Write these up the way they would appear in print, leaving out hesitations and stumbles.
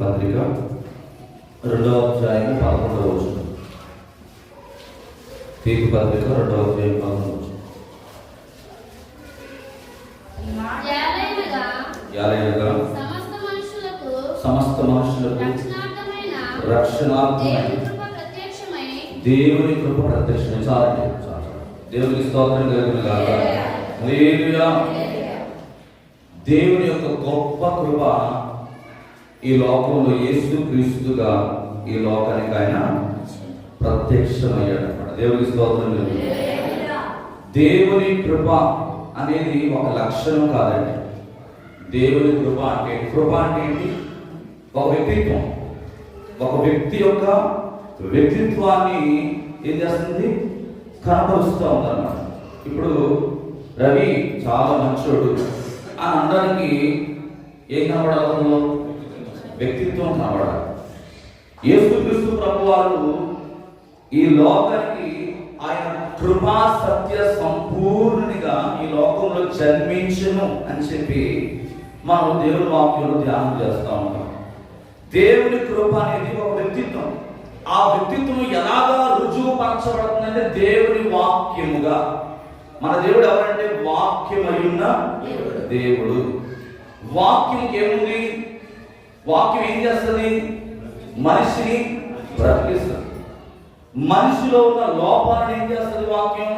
పత్రిక 2వ అధ్యాయం 11వ వచనం. తీతు పత్రిక 2వ అధ్యాయం 11వ వచనం. యాలైనగా సమస్త మనుషులకు రక్షణార్థమైన దేవుని కృప ప్రత్యక్షమై. చాలండి, దేవునికి స్తోత్రం కలుగును గాక. హల్లెలూయా. దేవుని యొక్క గొప్ప కృప ఈ లోకంలో యేసుక్రీస్తుగా ఈ లోకానికి ఆయన ప్రత్యక్షమయ్యాడు అన్నమాట. దేవునికి స్తోత్రం కలుగును. దేవుని కృప అనేది ఒక లక్షణం కాదండి. దేవుని కృప అంటే ఏంటి? ఒక వ్యక్తిత్వం. ఒక వ్యక్తి యొక్క వ్యక్తిత్వాన్ని ఏం చేస్తుంది? కనపరుస్తూ ఉందన్నమాట. ఇప్పుడు రవి చాలా మంచోడు అని అనడానికి ఏం కనబడాలి? వ్యక్తిత్వం కనబడాలి. యేసుక్రీస్తు ప్రభువారు ఈ లోకానికి ఆయన కృపా సత్య సంపూర్ణునిగా ఈ లోకంలో జన్మించును అని చెప్పి మనం దేవుని వాక్యంలో ధ్యానం చేస్తూ ఉంటాం. దేవుని కృప అనేది ఒక వ్యక్తిత్వం. ఆ వ్యక్తిత్వం ఎలాగా రుజువుపరచబడుతుందంటే దేవుని వాక్యముగా. మన దేవుడు ఎవరంటే వాక్యమయున్న దేవుడు. వాక్యంకి ఏముంది? వాక్యం ఏం చేస్తుంది? మనిషిని బ్రతికిస్తుంది. మనిషిలో ఉన్న లోపాలను ఏం చేస్తుంది? వాక్యం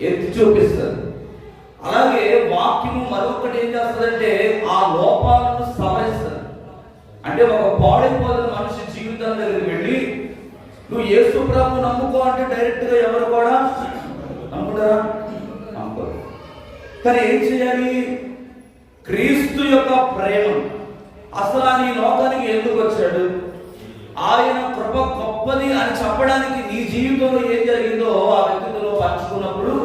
ఎత్తి చూపిస్తుంది. అలాగే వాక్యము మరొకటి ఏం చేస్తుందంటే ఆ లోపాలను సవరిస్తుంది. అంటే ఒక పాడైపోతున్న మనిషి జీవితం దగ్గరికి వెళ్ళి నువ్వు యేసు ప్రభు నమ్ముకో అంటే డైరెక్ట్ గా ఎవరు కూడా నమ్ముతారా? నమ్మరు. కానీ ఏం చేయాలి? క్రీస్తు యొక్క ప్రేమ అసలు ఆయన ఈ లోకానికి ఎందుకు వచ్చాడు, ఆయన కృప గొప్పది అని చెప్పడానికి నీ జీవితంలో ఏం జరిగిందో ఆ వ్యక్తితో పంచుకున్నప్పుడు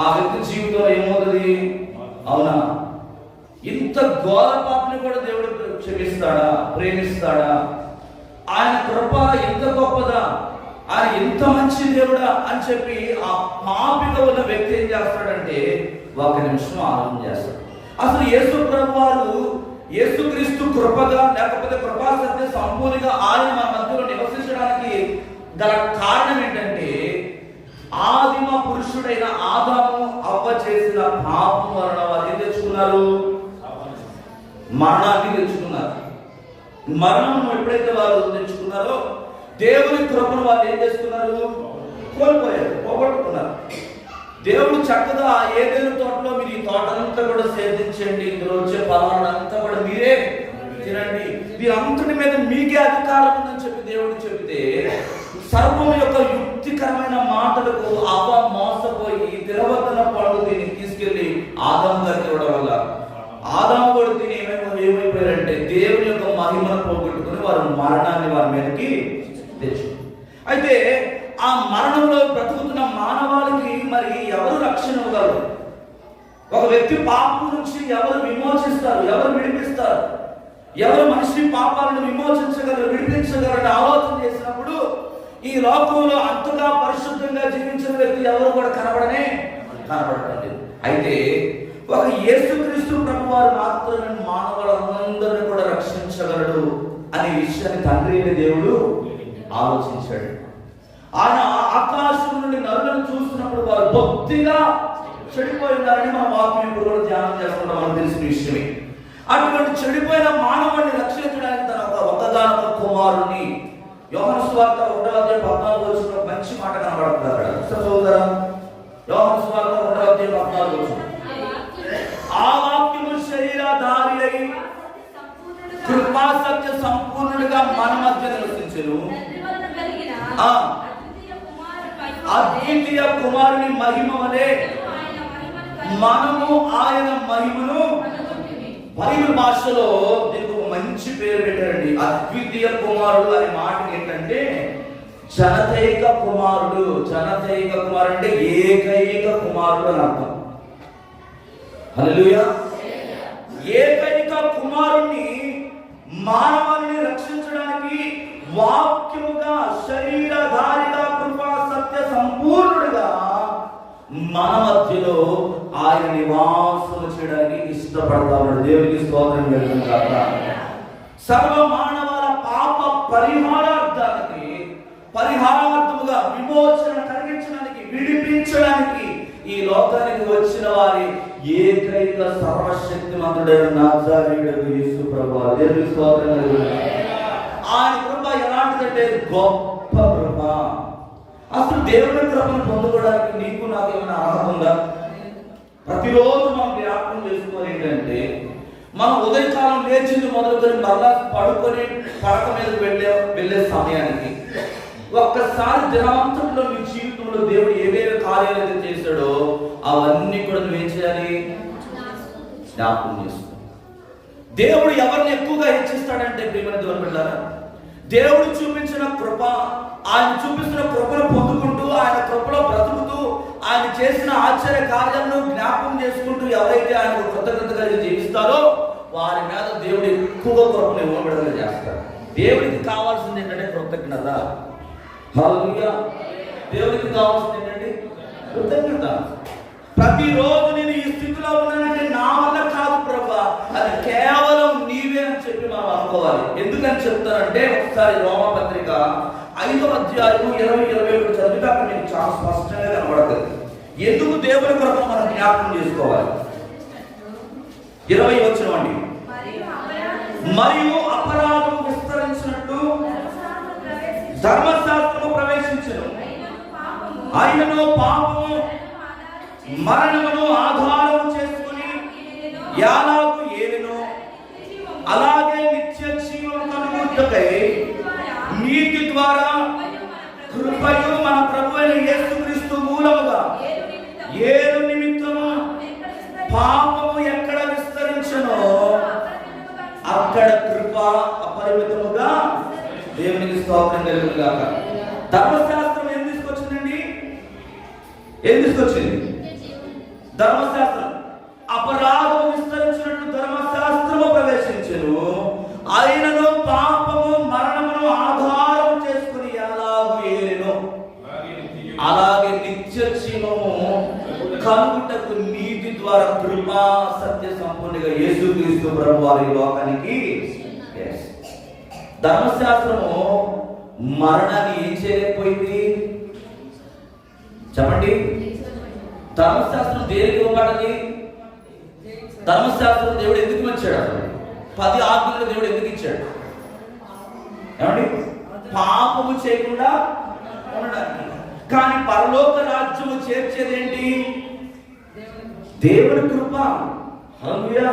ఆ వ్యక్తి జీవితంలో ఏమవుతుంది? అవునా, ఇంత ఘోర పాపని కూడా దేవుడు క్షమిస్తాడా, ప్రేమిస్తాడా? ఆయన కృప ఎంత గొప్పదా, ఆయన ఎంత మంచి దేవుడా అని చెప్పి ఆ పాపిగా ఉన్న వ్యక్తి ఏం చేస్తాడంటే ఒక నిమిషం ఆలోచన చేస్తాడు. అసలు యేసు ప్రభు వారు యేసుక్రీస్తు కృపగా లేకపోతే కృపా సత్య సంపూర్ణంగా ఆయన మన మధ్యలో నివసించడానికి గల కారణం ఏంటంటే ఆదిమ పురుషుడైన ఆదాము అవ్వ చేసిన పాపం వలన వారు ఏం తెచ్చుకున్నారు? మరణాన్ని తెచ్చుకున్నారు. మరణం ఎప్పుడైతే వారు తెచ్చుకున్నారో దేవుని కృపను వాళ్ళు ఏం చేసుకున్నారు? కోల్పోయారు, పోగొట్టుకున్నారు. దేవుడు చక్కగా ఏదైనా తోటలో మీరు ఈ తోటంతా కూడా సేద్యించండి, ఇందులో వచ్చే ఫలాలంతా కూడా మీరే తినండి, దీనంతటి మీద మీకే అధికారం ఉందని చెప్పి దేవుడు చెబితే సర్వం యొక్క యుక్తికరమైన మాటలకు అవ్వ మోసపోయి తిరవద్దన పళ్ళు దీన్ని తీసుకెళ్లి ఆదాము గారికి ఇవ్వడం వల్ల ఆదాము కూడా దీని ఏమైపోయారంటే దేవుని యొక్క మహిమను పోగొట్టుకుని వారు మరణాన్ని వారి మీదకి తెచ్చు. అయితే ఆ మరణంలో బ్రతుకుతున్న మానవాళికి మరి ఎవరు రక్షణ ఇవ్వగలరు? ఒక వ్యక్తి పాపం నుంచి ఎవరు విమోచిస్తారు, ఎవరు విడిపిస్తారు, ఎవరు మనిషి పాపాలను విమోచించగలరు, విడిపించగలరు ఆలోచన చేసినప్పుడు ఈ లోకంలో అంతగా పరిశుద్ధంగా జీవించిన వ్యక్తి ఎవరు కూడా కనబడకండి. అయితే ఒక యేసుక్రీస్తు ప్రభు వారు మాత్రమే మానవులందరినీ కూడా రక్షించగలడు అనే విషయాన్ని తండ్రి అయిన దేవుడు ఆలోచించాడు. ఆయన ఆకాశం నుండి నరులను చూసినప్పుడు వారు బొత్తిగా చెడిపోయినారని మన వాక్యం ఇప్పుడు కూడా ధ్యానం చేసుకుంటాం, మనకు తెలిసిన విషయమే. అటువంటి చెడిపోయిన మానవుడిని రక్షించడానికి తన ఒకగానొక కుమారుని యోహాను సువార్త 1వ అధ్యాయం 14వ వచనంలో మంచి మాట కనబడుతుంది అక్కడ. సోదరా, యోహాను సువార్త 1వ అధ్యాయం 14వ వచనం, ఆ వాక్యము శరీరధారి అయి కృపా సత్య సంపూర్ణుడిగా మన మధ్య నివసించెను. అద్వితీయ కుమారుని మహిమ వలె మనము ఆయన మహిమను, బైబిల్ భాషలో దీనికి ఒక మంచి పేరు పెట్టారండి. అద్వితీయ కుమారుడు అనే మాట ఏంటంటే జనతైక కుమారుడు. జనతైక కుమారుడు అంటే ఏకైక కుమారుడు అని అర్థం. హల్లెలూయా. ఏకైక కుమారుణ్ణి మానవాన్ని రక్షించడానికి వాక్యముగా శరీరధారిగా కృపా సత్య సంపూర్ణుడిగా మన మధ్యలో ఆయన నివాసం చేయడానికి ఇష్టపడతాడు. దేవునికి స్తోత్రం కలుగును గాక. సర్వ మానవాల పాప పరిహారార్థముగా విమోచన కలిగించడానికి, విడిపించడానికి ఈ లోకానికి వచ్చిన వారి ఏకైక సర్వశక్తిమంతుడైన నజరేయుడగు యేసు ప్రభువు. దేవునికి స్తోత్రం కలుగును. ఆయన కృప ఎలాంటిదంటే గొప్ప కృప. అసలు దేవుని కృపను పొందుకోవడానికి నీకు నాకు ఏమైనా అర్హత ఉందా? ప్రతిరోజు మనం జ్ఞాపకం చేసుకోవాలి ఏంటంటే, మనం ఉదయకాలం లేచింది మొదలుకొని మరలా పడుకొని పడక మీద వెళ్ళే సమయానికి ఒక్కసారి దినవంతంలో నీ జీవితంలో దేవుడు ఏవేవి కార్యాలు చేశాడో అవన్నీ కూడా నువ్వేం చేయాలి? జ్ఞాపకం చేసుకో. దేవుడు ఎవరిని ఎక్కువగా హెచ్చిస్తాడంటే ప్రియమైన దేవుని బిడ్డలారా, దేవుడు చూపించిన కృప, ఆయన చూపిస్తున్న కృపను పొందుకుంటూ, ఆయన కృపలో బ్రతుకుతూ, ఆయన చేసిన ఆశ్చర్య కార్యాలను జ్ఞాపకం చేసుకుంటూ ఎవరైతే ఆయనకు కృతజ్ఞత కలిగి జీవిస్తారో వారి మీద దేవుడు ఎక్కువగా కృపను ఇవ్వబడగా చేస్తాడు. దేవుడికి కావాల్సింది ఏంటంటే కృతజ్ఞత. హల్లెలూయా. దేవుడికి కావాల్సింది ఏంటంటే కృతజ్ఞత. ప్రతిరోజు నేను ఈ స్థితిలో ఉన్నానంటే నా వల్ల కాదు ప్రభువా, అది కేవలం నీవే అని చెప్పి మనం అనుకోవాలి. ఎందుకని చెప్తానంటే, ఒకసారి రోమపత్రిక 5వ అధ్యాయము 20-21 చదివితే అక్కడ మీకు చాలా స్పష్టంగా కనబడుతుంది ఎందుకు దేవుని కొరకు మనం జ్ఞాపకం చేసుకోవాలి. 20 వచనం, మరియు అపరాధం విస్తరించినట్టు ధర్మశాస్త్రము ప్రవేశించును, ఆయనను పాపము మరణమును ఆధారము చేసుకుని యాలాగు ఏలినో, అలాగే నిత్య జీవము కలుగుటకై నీతి ద్వారా కృపయు మన ప్రభువైన యేసుక్రీస్తు మూలముగా ఏలు నిమిత్తము పాపము ఎక్కడ విస్తరించునో అక్కడ కృప అపరిమితముగా. దేవునికి స్తోత్రం కలుగును గాక. ధర్మశాస్త్రం ఏం తీసుకొచ్చిందండి? ఏం తీసుకొచ్చింది? ధర్మశాస్త్రం. అపరాధము విస్తరించినట్లు ధర్మశాస్త్రము ప్రవేశించెను, ఆయనను పాపము మరణమును ఆధారం చేసుకుని ఎలాగూ ఏలెను, అలాగే నిత్య జీవము కలుగుటకు నీతి ద్వారా కృపా సత్య సంపూర్ణంగా యేసుక్రీస్తు ప్రభువు వారి లోకానికి. ధర్మశాస్త్రము మరణాన్ని ఏం చేయలేకపోయింది? చెప్పండి. ధర్మశాస్త్రం దేనికి ఇవ్వబడింది? ధర్మశాస్త్రం దేవుడు ఎందుకు ఇచ్చాడు? 10 ఆజ్ఞలు దేవుడు ఎందుకు ఇచ్చాడు? ఏమండి? పాపము చేయకుండా ఉండడానికి. కానీ పరలోక రాజ్యము చేర్చేదేంటి? దేవుని కృప. హల్లెలూయా.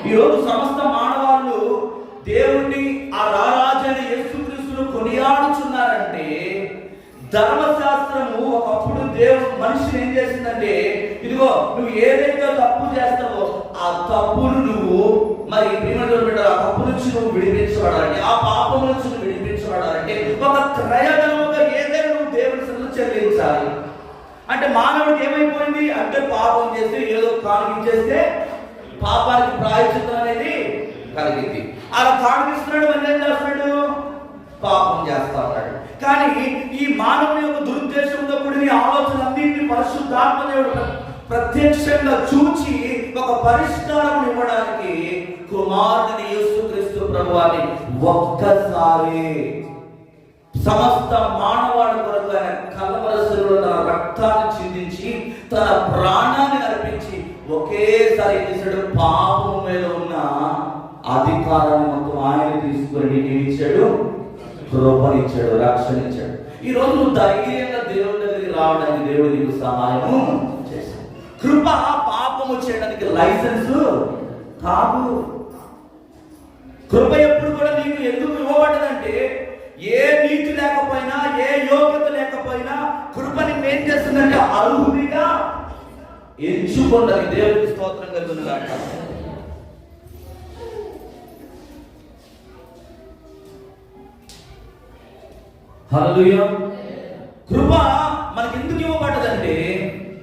ఈరోజు సమస్త మానవాళ్ళు దేవుణ్ణి, ఆ రారాజైన యేసుక్రీస్తును కొనియాడుచున్నారంటే ధర్మశాస్త్రము ఒకప్పుడు మనిషిని ఏం చేసిందంటే, ఇదిగో నువ్వు ఏదైతే తప్పు చేస్తావో ఆ తప్పును నువ్వు మరి ఆ తప్పు నుంచి నువ్వు విడిపించబడాలంటే, ఆ పాపం నుంచి నువ్వు విడిపించబడాలంటే ఒక క్రయధనముగా ఏదైనా నువ్వు దేవుని సన్నిధిలో చెల్లించాలి. అంటే మానవుడికి ఏమైపోయింది అంటే, పాపం చేస్తే ఏదో కానిచ్చేస్తే పాపానికి ప్రాయశ్చిత్తం అనేది కలిగింది. అలా కానిస్తున్నాడు, మళ్ళీ ఏం చేస్తున్నాడు? పాపం చేస్తా ఉన్నాడు. కానీ ఈ మానవుని యొక్క దురుద్దేశంతో కూడిన ఆలోచనలన్నింటినీ పరిశుద్ధాత్మ దేవుడు ప్రత్యక్షంగా చూచి ఒక పరిష్కారం ఇవ్వడానికి కుమారుని యేసుక్రీస్తు ప్రభువాని ఒక్కసారి సమస్త మానవాళి కొరకు ఆయన కలవరసలో తన రక్తాన్ని చిందించి తన ప్రాణాన్ని అర్పించి ఒకేసారి ఏం చేశాడు? పాపము మీద ఉన్న అధికారాన్ని మొత్తం ఆయన తీసుకుని నీకు ఇచ్చాడు, కృపనిచ్చాడు, రక్షణ ఇచ్చాడు. ఈ రోజు నువ్వు ధైర్యంగా దేవుడి దగ్గరికి రావడానికి దేవుడు నీకు సహాయము చేశాడు. కృప పాపము చేయడానికి లైసెన్స్ కాదు. కృప ఎప్పుడు కూడా నీకు ఎందుకు ఇవ్వబడ్డదంటే, ఏ నీతి లేకపోయినా, ఏ యోగ్యత లేకపోయినా కృపని ఏం చేస్తుందంటే అర్హుడిగా ఎంచుకున్నది. దేవుడికి స్తోత్రం కలుగును గాక. హల్లెలూయా. కృప మనకి ఎందుకు ఇవ్వబడ్డదంటే,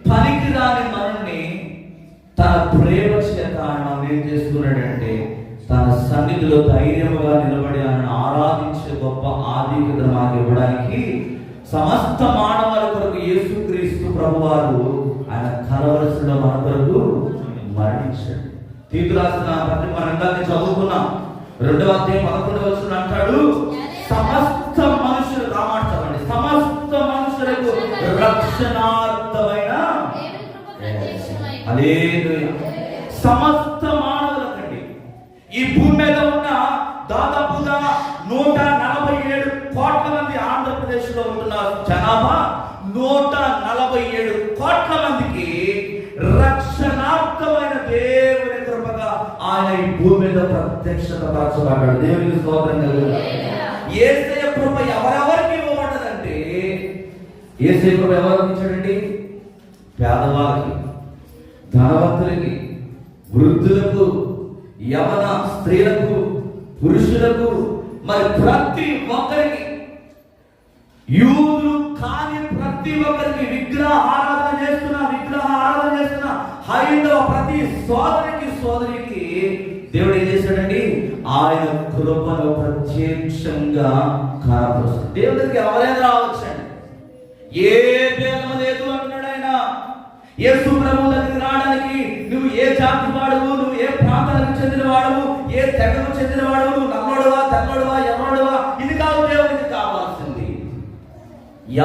పనికిరాని మనల్ని తన ప్రేమ చేత ఆయన ఏం చేస్తున్నాడంటే, తన సన్నిధిలో ధైర్యముగా నిలబడి ఆయన ఆరాధించే గొప్ప ఆధిక్యత మాకు ఇవ్వడానికి సమస్త మానవాళి కొరకు యేసుక్రీస్తు ప్రభువారు ఆయన కలవరసలో మన కొరకు మరణించాడు. తీతు రాసిన పత్రిక మనం చదువుకున్నాం. 2వ అధ్యాయం 11వ వచనం అంటాడు, సమస్త మనుషులు రామాడతామండి, సమస్త మనుషులకు రక్షణార్థమైన హల్లెలూయా, సమస్త మానవులకండి. ఈ భూమి మీద ఉన్న దాదాపుగా 147 కోట్ల మంది ఆంధ్రప్రదేశ్ లో ఉంటున్న జనాభా 147 కోట్ల మందికి రక్షణార్థమైన దేవుని కృపగా ఆయన ఈ భూమి మీద ప్రత్యక్షత పరచబడ్డాడు. దేవునికి స్తోత్రం కలుగును. యేసయ్య కృప ఎవరెవరికి ఇవ్వబడ్డదంటే, యేసయ్య కృప ఎవరికి ఇచ్చాడండి? పేదవాళ్ళకి, ధనవంతులకి, వృద్ధులకు, యవన స్త్రీలకు, పురుషులకు, మరి ప్రతి ఒక్కరికి, యూదులు కాని ప్రతి ఒక్కరికి, విగ్రహ ఆరాధన చేస్తున్న హైందవ ప్రతి సోదరికి దేవుడు ఏం చేశాడండి? ఆయన కృపను ప్రత్యక్షంగా కనపరుస్తాడు. దేవుడి దగ్గరికి ఎవరైనా రావచ్చండి, ఏ భేదం లేదు అంటున్నాడు ఆయన. యేసు ప్రభువు దగ్గరికి రావడానికి నువ్వు ఏ జాతి వాడువు, నువ్వు ఏ ప్రాంతానికి చెందిన వాడువు, ఏ తెగకు చెందిన వాడువు, నువ్వు నమ్మడువా, తెల్లడువా, ఎర్రడువా, ఇది కాదు దేవునికి కావాల్సింది.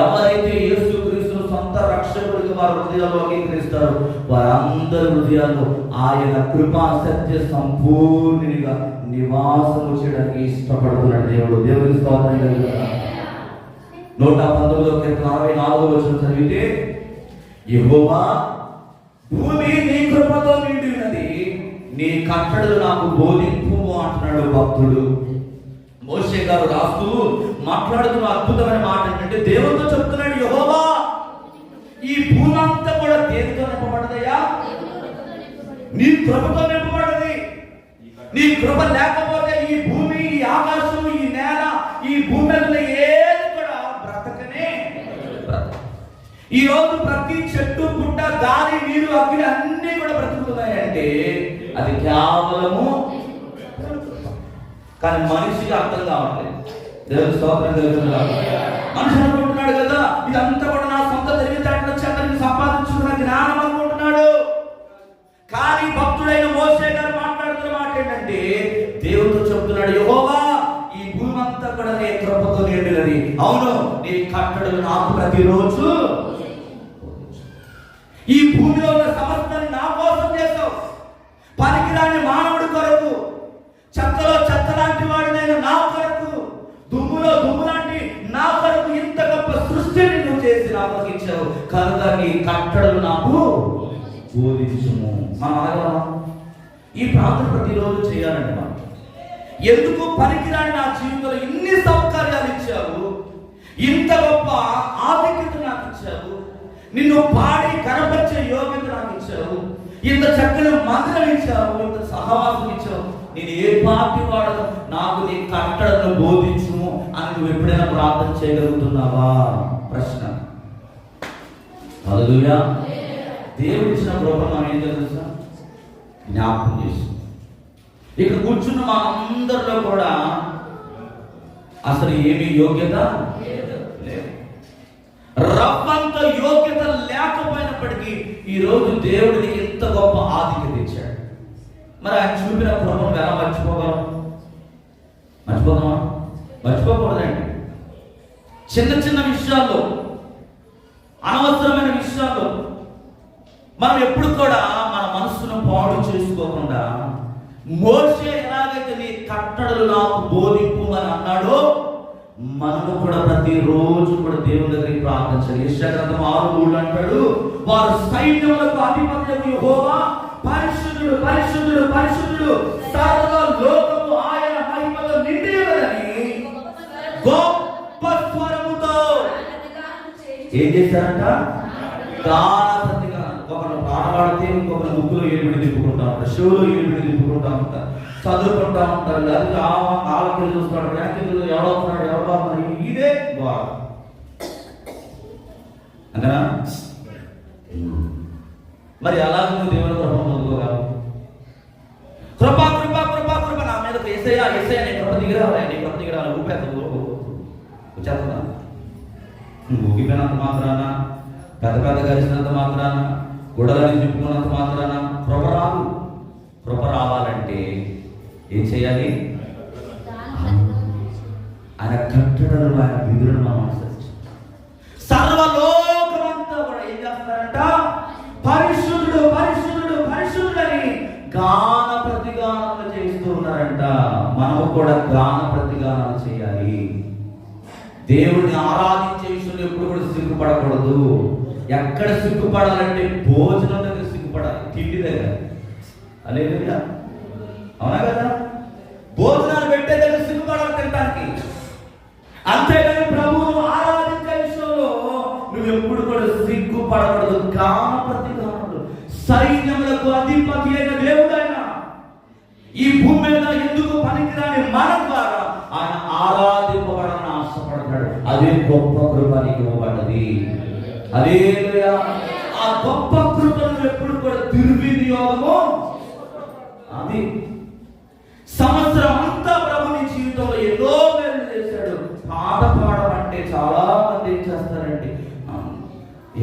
ఎవరైతే యేసుక్రీస్తును సొంత రక్షకుడిగా వారి హృదయాల్లో అంగీకరిస్తారో వారందరి హృదయాల్లో ఆయన కృపా సత్య సంపూర్ణిగా నివాసము చేయడానికి ఇష్టపడుతున్నాడు దేవుడు. దేవుని స్తోత్రం కలుగును. 119వ కీర్తన 64వ వచనం చదివితే, యెహోవా భూమి నీ కృపతో నిండి ఉన్నది, నీ కట్టడలు నాకు బోధింపు అంటున్నాడు భక్తుడు. మోషే గారు రాస్తూ మాట్లాడుతున్న అద్భుతమైన మాట ఏంటంటే, దేవునితో చెప్తున్నాడు, యెహోవా ఈ భూమి అంతా కూడా దేనితో నింపబడ్డదయ్యా? నీ కృపతో నింపబడ్డది. నీ కృప లేకపోతే ఈ భూమి, ఈ ఆకాశం, ఈ నేల, ఈ భూమి మీద ఏది కూడా బ్రతకనే బ్రతక. ఈ రోజు ప్రతి చెట్టు, పుట్ట, గాలి, నీరు, అగ్ని అన్ని కూడా బ్రతుకుతున్నాయంటే అది కేవలము, కానీ మనిషికి అర్థం కావట్లేదు. దేవుని స్తోత్రం కలుగును. మనిషి అనుకుంటున్నాడు కదా, ఇదంతా కూడా నా సొంత తెలివితేటలు చెడ్డని సంపాదించుకున్న జ్ఞానం అనుకుంటున్నాడు. కానీ భక్తుడైన మోషే గారు మాట్లాడుతున్న మాట ఏంటంటే, దేవుడితో చెప్తున్నాడు, యెహోవా ఈ భూమి అంతా కూడా నీ కృపతో నిండినది. అవును, నీ కట్టడలు నాకు ప్రతిరోజు, ఈ భూమిలో ఉన్న సమస్తాన్ని నా కోసం చేస్తావు. పనికిరాని మానవుడి కొరకు, చెత్తలో చెత్త లాంటి వాడినైనా నా కొరకు, దుమ్ములో దుమ్ము లాంటి నా కొరకు ఇంత గొప్ప సృష్టిని నువ్వు చేసి నాకు ఇచ్చావు కనుక నీ కట్టడలు నాకు బోధించుము. మనం అనగలమా? ఈ ప్రార్థన ప్రతిరోజు చేయాలండి. మనం ఎందుకు పనికిరాని నా జీవితంలో ఇన్ని సౌకర్యాలు ఇచ్చావు, ఇంత గొప్ప ఆధిక్యత నాకు ఇచ్చావు, నిన్ను పాడి కనపరిచే యోగ్యత నాకు ఇచ్చావు, ఇంత చక్కని మందిరం ఇచ్చావు, ఇంత సహవాసం ఇచ్చావు, నేను ఏ పార్టీ వాడను, నాకు నీ కట్టడను బోధించుము అని నువ్వు ఎప్పుడైనా ప్రార్థన చేయగలుగుతున్నావా? ప్రశ్న. హల్లెలూయా. దేవుడు ఇచ్చిన కృప మనం ఏం తెలుసా? జ్ఞాపకం చేసి ఇక్కడ కూర్చున్న మా అందరిలో కూడా అసలు ఏమీ యోగ్యత లేదు. రవ్వంత యోగ్యత లేకపోయినప్పటికీ ఈ రోజు దేవుడిని ఎంత గొప్ప ఆధిక్యత ఇచ్చాడు. మరి ఆయన చూపిన కృపను ఎలా మర్చిపోగలం? మర్చిపోకూడదండి. చిన్న చిన్న విషయాల్లో, అనవసరమైన విషయాల్లో మనం ఎప్పుడు కూడా మన మనసును పాడు చేసుకోకుండా, మోషే ఎలాగైతే నీ కట్టడలు నాకు బోధింపు అని అన్నాడో మనము కూడా ప్రతిరోజు కూడా దేవుని దగ్గరికి ప్రార్థించాలి. యెషయా గ్రంథం 6:3 అంటాడు, వారు సైన్యములకు అధిపతి యెహోవా పరిశుద్ధుడు, పరిశుద్ధుడు, పరిశుద్ధుడు, సర్వలోకము ఆయన మహిమతో నిండి ఉన్నదని గొప్ప స్వరముతో ఏం చేశారంట? గాన ప్రతిగానం. ఒకరు పాట పాడితే ఇంకొకరు ముక్కులో ఏలుబడి తిప్పుకుంటా ఉంటారు, చెవులో ఏలుబడి తిప్పుకుంటా ఉంటారు, చదువుకుంటా ఉంటారు, లేదా ఆలోచన చూస్తాడు, ర్యాంకింగ్లో ఎవడవుతున్నాడు, ఎవరు ఇదే బాగా అంతేనా? మరి అలాగే నువ్వు దేవుని కృప పొందుకోగలవు. కృప కృప కృప కృప నా మీద యేసయ్యా యేసయ్యా నీ కృప దిగిరావాలి, నీ కృప దిగిరావాలి. వచ్చేస్తున్నా ఊగిపోయినంత మాత్రాన, పెద్ద పెద్ద కలిసినంత మాత్రాన, గుడలని చెప్పుకున్నంత మాత్రాన కృప రాదు. కృప రావాలంటే ఏం చేయాలి? ఆయన కట్టడలు, ఆయన విధులను మనం అనుసరించాలి. సర్వలోకమంతా కూడా ఏం చేస్తారంట? పరిశుద్ధుడు పరిశుద్ధుడు పరిశుద్ధుడు అని గాన ప్రతిగానాలు చేస్తూ ఉన్నారంట. మనము కూడా గాన ప్రతిగానాలు చేయాలి. దేవుడిని ఆరాధించే విషయంలో ఎప్పుడు కూడా సిగ్గుపడకూడదు. ఎక్కడ సిగ్గుపడాలంటే భోజనం దగ్గర సిగ్గుపడాలి, తిండి దగ్గర. హల్లెలూయా, అవునా కదా? భోజనాలు పెట్టే దగ్గర సిగ్గుపడాలి తినడానికి. అంతేగాని ప్రభువును ఆరాధించే విషయంలో నువ్వు ఎప్పుడు కూడా సిగ్గుపడకూడదు. గాన ప్రతిగానాలు. సైన్యములకు అధిపతి అయిన దేవుడైన ఈ భూమి మీద ఎందుకు పనికిరాని మన ద్వారా ఆయన ఆరాధింపబడాలని ఆశపడతాడు. అదే గొప్ప కృప నీకు ఇవ్వబడ్డది. హల్లెలూయా. ఆ గొప్ప కృపను ఎప్పుడు కూడా దుర్వినియోగము. అది సంవత్సరం అంతా ప్రభు నీ జీవితంలో ఎన్నో మేలు చేశాడు. పాట పాడమంటే చాలా మంది ఏం చేస్తారంటే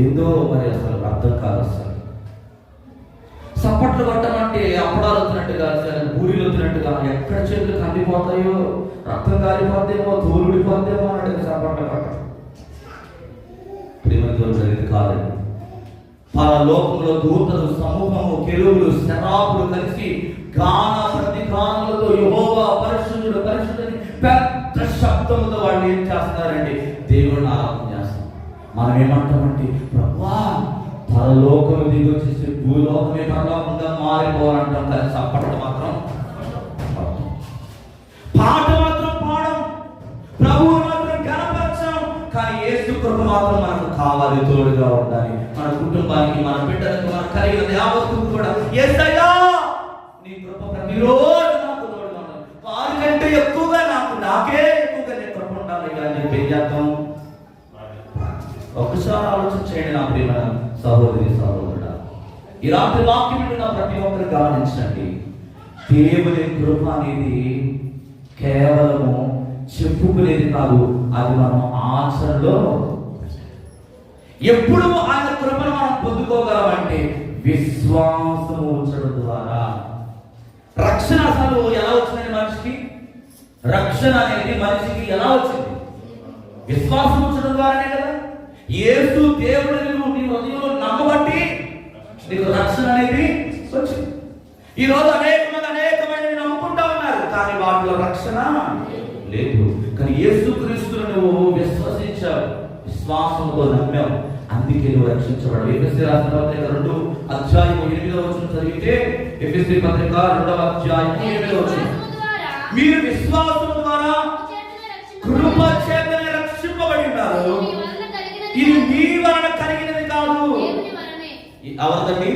ఏదో మరి అసలు అర్థం కాదు. అసలు సప్పట్లు కొట్టమంటే అప్పడాలు వస్తున్నట్టుగా, పూరీలు వస్తున్నట్టుగా, ఎక్కడ చేతులు కందిపోతాయో, రక్తం కాలిపోతేమో, తోలుడిపోతేమో అన్నట్టుగా సప్పట్లు కొట్టడం ప్రేమతో జరిగింది కాదండి. పరలోకంలో దూతలు సమూహము, కెరూబులు, శరాపులు కలిసి గాన ప్రతిగానాలతో యెహోవా పరిశుద్ధుడు పరిశుద్ధుని పెద్ద శబ్దంతో వాళ్ళు ఏం చేస్తున్నారండి? దేవుడిని ఆరాధన చేస్తారు. మనం ఏమంటామంటే ప్రభువా పరలోకం దిగి వచ్చేసి భూలోకమే పరలోకంగా మారిపోవాలంటాం. కానీ సప్పట్లు మాత్రం, పాట మాత్రం పాడం, ప్రభువు మాత్రం గణపరచం. కానీ యేసు కృప మాత్రం మనకు కావాలి, తోడుగా ఉండాలి. మన కుటుంబానికి, మన బిడ్డలకు, మన కలిగిన యావత్తుకు కూడా యేసయ్యా నీ కృప ప్రతిరోజు నాకు తోడుగా ఉండాలి. వారికంటే ఎక్కువగా నాకే ఎక్కువగా నీ కృప ఉండాలి అని చెప్పి ఏం చేద్దాం? ఒకసారి ఆలోచన చేయండి నా ప్రియమైన సహోదరి సహోదరుడా. ఈ రాత్రి వాక్యం వింటున్న ప్రతి ఒక్కరు గమనించండి. దేవుని కృప అనేది కేవలము చెప్పుకునేది కాదు, అది మనం ఆచరణలో ఎప్పుడు ఆయన కృపను మనం పొందుకోగలమంటే విశ్వాసము ఉంచడం ద్వారా. రక్షణ అసలు ఎలా వచ్చింది మనిషికి? రక్షణ అనేది మనిషికి ఎలా వచ్చింది? విశ్వాసం ఉంచడం ద్వారానే కదా. యేసు దేవుడిని నువ్వు నీ హృదయంలో నమ్మబట్టి నీకు రక్షణ అనేది వచ్చింది. ఈ రోజు అనేకమైన నమ్ముకుంటా ఉన్నారు, కానీ వాటిలో రక్షణ లేదు. కానీ యేసు క్రీస్తును నువ్వు విశ్వసించావు, విశ్వాసంతో నమ్మావు, అందుకే నువ్వు రక్షించబడవు. ఎఫెసీ రాసిన పత్రిక 2:8 చదివితే, ఎఫెసీ పత్రిక 2:8 మీరు విశ్వాసం ద్వారా కృప చేతనే రక్షింపబడినారు. ఇది మీ వలన కలిగినది కాదు. అవదండి,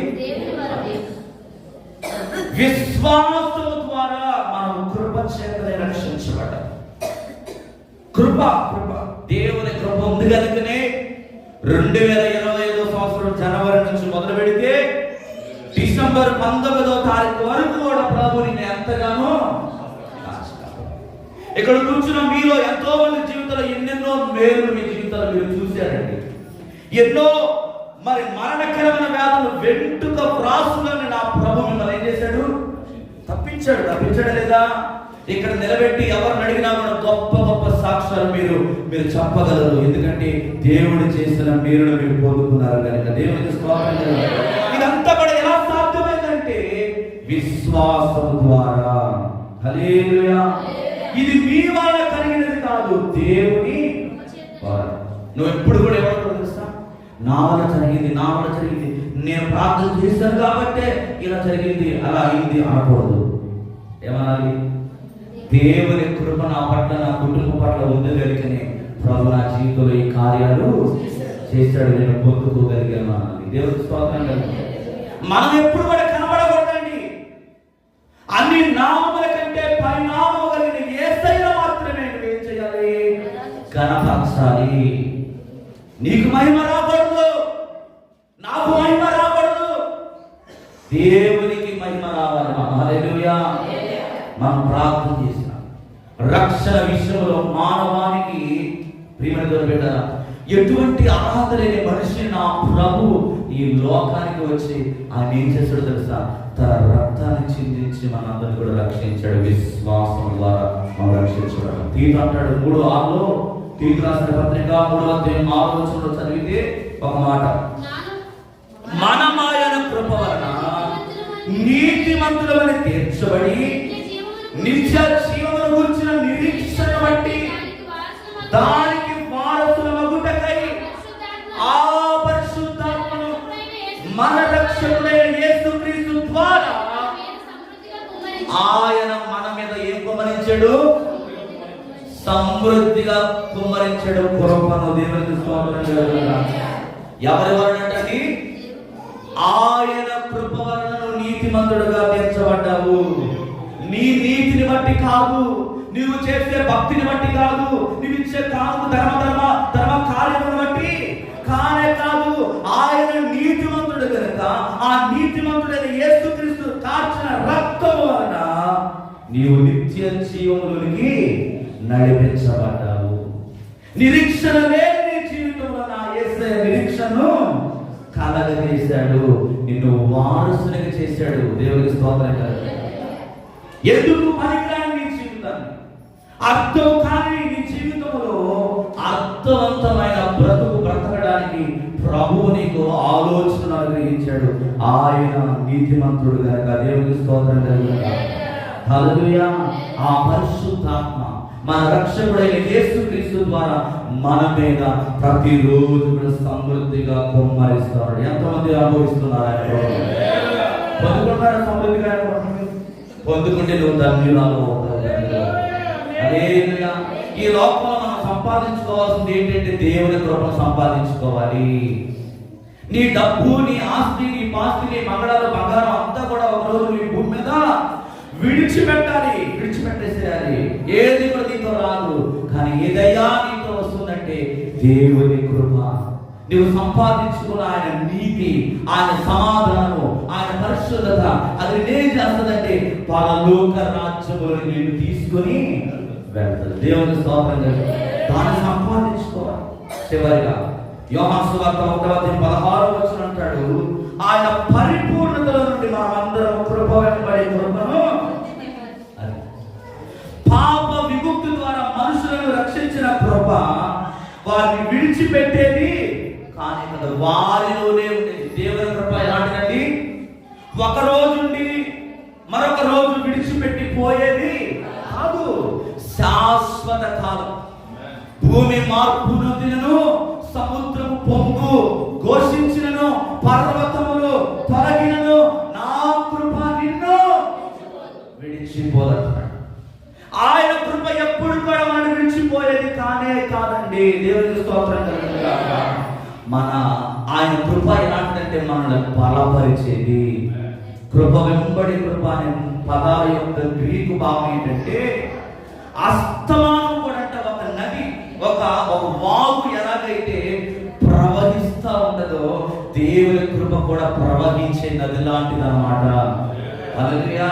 విశ్వాసం ద్వారా మనం కృప చేతనే రక్షించబడ్డాం. కృప దేవుని కృప ఉంది కనుకనే 2025 సంవత్సరం జనవరి నుంచి మొదలు పెడితే డిసెంబర్ 19వ తారీఖు వరకు కూడా ప్రభుని ఎంతగానో ఇక్కడ కూర్చున్న మీలో ఎంతో మంది జీవితంలో ఎన్నెన్నో మేలు మీ జీవితాలు మీరు చూశారండి. ఎన్నో మరి మరణకరమైన వ్యాధులు వెంటుక వ్రాసులని నా ప్రభు మిమ్మల్ని ఏం చేశాడు? తప్పించాడు లేదా? ఇక్కడ నిలబెట్టి ఎవరిని అడిగినా కూడా గొప్ప గొప్ప సాక్ష్యాలు మీరు చెప్పగలరు. ఎందుకంటే దేవుడు చేసిన మేలును మీరు పొందుకున్నారు కనుక దేవునికి స్తోత్రం. ఇదంతా కూడా ఎలా సాధ్యమైందంటే విశ్వాసం ద్వారా. హల్లెలూయా. ఇది మీ వల్ల కలిగినది కాదు, దేవుని ద్వారా. నువ్వు ఎప్పుడు కూడా ఏమంటావు తెలుసా? నా వల్ల జరిగింది, నేను ప్రార్థన చేశాను కాబట్టి ఇలా జరిగింది, అలా అయింది అనకూడదు. ఏమనాలి? దేవుని కృప నా పట్ల, నా కుటుంబం పట్ల ఉంది కనుకనే ప్రభు నా జీవితంలో ఈ కార్యాలు చేశాడు, నేను పొందుకోగలిగాను అన్నది. దేవుడికి స్తోత్రం కలుగుతుంది. మనం ఎప్పుడు కూడా కనబడకూడదండి. అన్ని నామముల కంటే పరిణామం కలిగిన యేసయ్య మాత్రమే నువ్వేం చేయాలి? కనపరచాలి. నీకు మహిమ రాకూడదు, నాకు మహిమ రాకూడదు, దేవునికి మహిమ రావాలి. హల్లెలూయా. మనం ప్రార్థన చేసిన రక్షణ విషయంలో మానవానికి ప్రియమైన బిడ్డ ఎటువంటి అర్హత లేని మనిషిని నా ప్రభు ఈ లోకానికి వచ్చి ఆయన ఏం చేశాడో తెలుసా? తన రక్తాన్ని చిందించి మనందరినీ కూడా రక్షించాడు విశ్వాసం ద్వారా. మనం రక్షించబడాలి. తీతు అంటాడు 3:6 తీతు రాసిన పత్రిక 3:6 చదివితే ఒక మాట, మనమాయన కృప వలన నీతిమంతులమని తీర్చబడి నిత్య జీవమును గురించిన నిరీక్షణ బట్టి దానికి వారసులమగుటకై ఆ పరిశుద్ధాత్మను మన రక్షకుడైన యేసుక్రీస్తు ద్వారా ఆయన మన మీద ఏం కుమ్మరించాడు? సమృద్ధిగా కుమ్మరించాడు కృపను. దేవునికి స్తోత్రం కలుగుగాక. ఎవరి వలనంటే ఆయన కృప వలన నీతిమంతుడుగా తీర్చబడ్డావు. నీ నీతిని బట్టి కాదు, నీవు చేసే భక్తిని బట్టి కాదు, నీవు ఇచ్చే కాదు ధర్మ కార్యములను బట్టి కానే కాదు. ఆయన నీతిమంతుడు కనుక ఆ నీతిమంతుడైన యేసుక్రీస్తు కార్చిన రక్తము వలన నీవు నిత్య జీవములోనికి నడిపించబడ్డావు. నిరీక్షణ లేని నీ జీవితంలో నా యేసయ్య నిరీక్షను కలగజేశాడు, నిన్ను వారసునిగా చేశాడు. దేవునికి స్తోత్రం కలుగుగాక. ఎందుకు పనికిరాని నీ జీవితాన్ని, అర్థం కాని నీ జీవితంలో అర్థవంతమైన బ్రతుకు బ్రతకడానికి ప్రభువు నీకు ఆలోచన అనుగ్రహించాడు. ఆయన నీతిమంతుడు కనుక దేవునికి స్తోత్రం కలుగుగాక. హల్లెలూయా. ఆ పరిశుద్ధాత్మ మన రక్షకుడైన యేసుక్రీస్తు ద్వారా మన మీద ప్రతిరోజు కూడా సమృద్ధిగా కుమ్మరిస్తాడు. ఎంతమంది అనుభవిస్తున్నారు? పొందుకుంటారా సమృద్ధిగా? పొందుకుంటే నువ్వు ధన్యురాలు. ఈ లోకంలో మనం సంపాదించుకోవాల్సింది ఏంటంటే దేవుని కృపను సంపాదించుకోవాలి. నీ డబ్బు, నీ ఆస్తి, నీ పాస్తి, నీ మంగళాలు, బంగారం అంతా కూడా ఒకరోజు నీ భూమి మీద విడిచిపెట్టేసేయాలి. ఏది కూడా నీతో రాదు. కానీ ఏదైనా నీతో వస్తుందంటే దేవుని కృప. నువ్వు సంపాదించుకున్న ఆయన నీతి, ఆయన సమాధానము, ఆయన పరిశుద్ధత అది ఏం చేస్తుందంటే పరలోక రాజ్యములో నేను తీసుకొని వెళ్తాను. దేవుని స్తోత్రం. దాన్ని సంపాదించుకోవాలి. చివరిగా యోహాను సువార్త 1:16 అంటాడు, ఆయన పరిపూర్ణతలో నుండి మనమందరం కృప వెంబడి కృపను, పాప విముక్తి ద్వారా మనుషులను రక్షించిన కృప వారిని విడిచిపెట్టేది కానీ కదా వారిలోనే ఉండేది. దేవుని కృప ఎలాంటిదండి? ఒక రోజు ఉండి మరొక రోజు విడిచిపెట్టి పోయేది కాదు, శాశ్వత కాలం. భూమి మార్పు నొందినను, సముద్రము పొంగు ఘోషించినను, పర్వతములు తొలగినను, నా కృప నిన్ను విడిచిపోదన్నాడు. ఆయన కృప ఎప్పుడు కూడా మనం విడిచిపోయేది కానే కాదండి. దేవునికి స్తోత్రం కలుగుగాక. ఆయన కృప ఎలాంటిదంటే మనల్ని బలపరిచేది. కృప వెంబడి కృప అనే పదాల యొక్క గ్రీకు భావం ఏంటంటే అస్తమానం కూడా అంటే ఒక నది, ఒక వాగు ఎలాగైతే ప్రవహిస్తూ ఉంటుందో దేవుని కృప కూడా ప్రవహించే నది లాంటిది అన్నమాట. హల్లెలూయా.